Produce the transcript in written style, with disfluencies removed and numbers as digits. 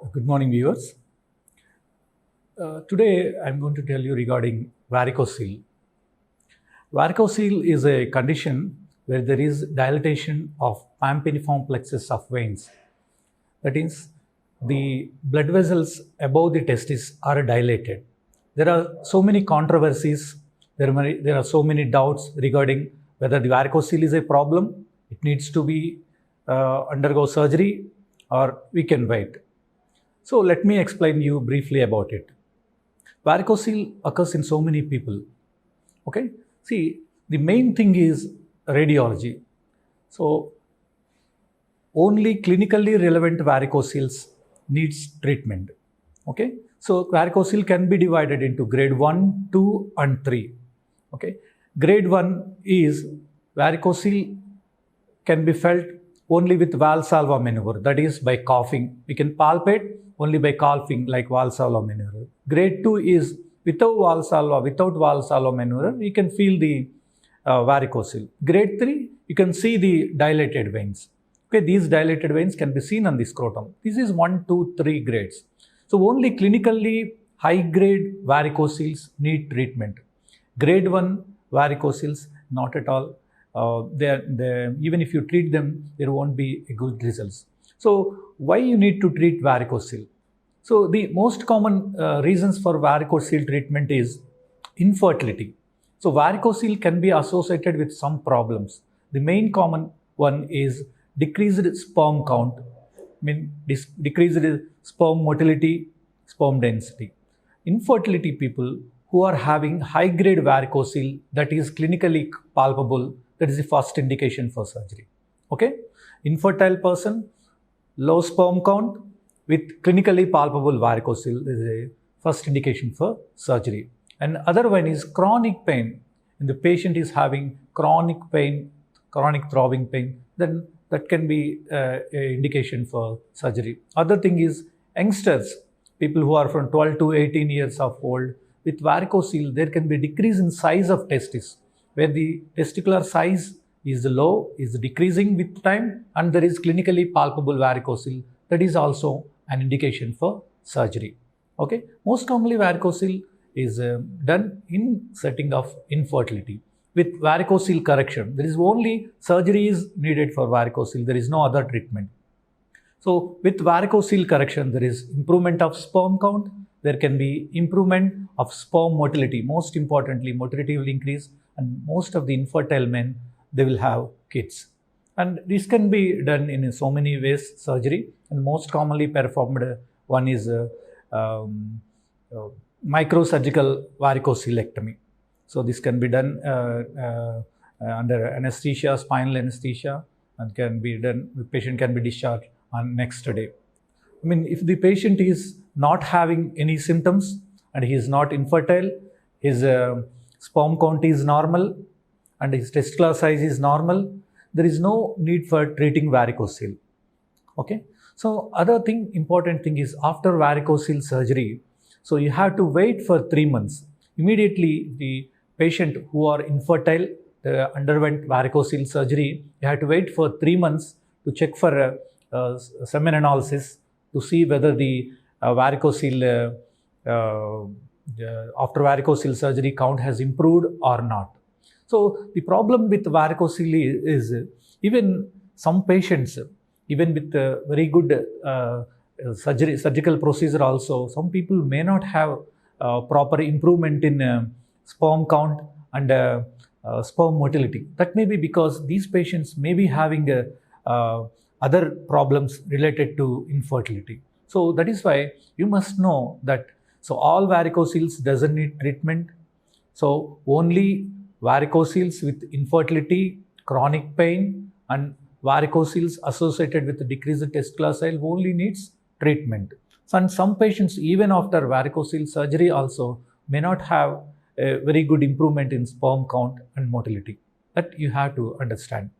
Good morning, viewers. Today, I'm going to tell you regarding varicocele. Varicocele is a condition where there is dilatation of pampiniform plexus of veins. That is, the blood vessels above the testis are dilated. There are so many controversies, there are so many doubts regarding whether the varicocele is a problem, it needs to be undergo surgery, or we can wait. So let me explain you briefly about it. Varicocele occurs in so many people. Okay, see, the main thing is radiology. So only clinically relevant varicoceles needs treatment. Okay, so varicocele can be divided into grade 1, 2 and 3. Okay, grade 1 is varicocele can be felt only with Valsalva maneuver, that is by coughing. We can palpate only by coughing like Valsalva maneuver. Grade 2 is without Valsalva maneuver, we can feel the varicocele. Grade 3, you can see the dilated veins. Okay, these dilated veins can be seen on the scrotum. This is 1, 2, 3 grades. So only clinically high grade varicoceles need treatment. Grade 1 varicoceles, not at all. Even if you treat them, there won't be good results. So why you need to treat varicocele? So the most common reasons for varicocele treatment is infertility. So varicocele can be associated with some problems. The main common one is decreased sperm count, decreased sperm motility, sperm density. Infertility people who are having high grade varicocele that is clinically palpable, that is the first indication for surgery. Okay, infertile person, low sperm count with clinically palpable varicocele is a first indication for surgery. And other one is chronic pain. And the patient is having chronic pain, chronic throbbing pain, then that can be an indication for surgery. Other thing is youngsters, people who are from 12 to 18 years of old, with varicocele, there can be decrease in size of testis, where the testicular size is low, is decreasing with time, and there is clinically palpable varicocele. That is also an indication for surgery. Okay, most commonly varicocele is done in setting of infertility. With varicocele correction, there is only surgery is needed for varicocele. There is no other treatment. So with varicocele correction, there is improvement of sperm count. There can be improvement of sperm motility. Most importantly, motility will increase, and most of the infertile men, they will have kids. And this can be done in so many ways, surgery. And most commonly performed one is microsurgical varicocelectomy. So this can be done under anesthesia, spinal anesthesia, and can be done, the patient can be discharged on next day. If the patient is not having any symptoms and he is not infertile, his sperm count is normal and his testicular size is normal, there is no need for treating varicocele. Okay. So other thing, important thing is after varicocele surgery, so you have to wait for 3 months. Immediately the patient who are infertile underwent varicocele surgery, you have to wait for 3 months to check for semen analysis to see whether the varicocele after varicocele surgery count has improved or not. So the problem with varicocele is even some patients, even with very good surgical procedure also, some people may not have proper improvement in sperm count and sperm motility. That may be because these patients may be having other problems related to infertility. So that is why you must know that so all varicoceles doesn't need treatment. So only varicoceles with infertility, chronic pain, and varicoceles associated with decreased testicular size only needs treatment. So, and some patients even after varicocele surgery also may not have a very good improvement in sperm count and motility. That you have to understand.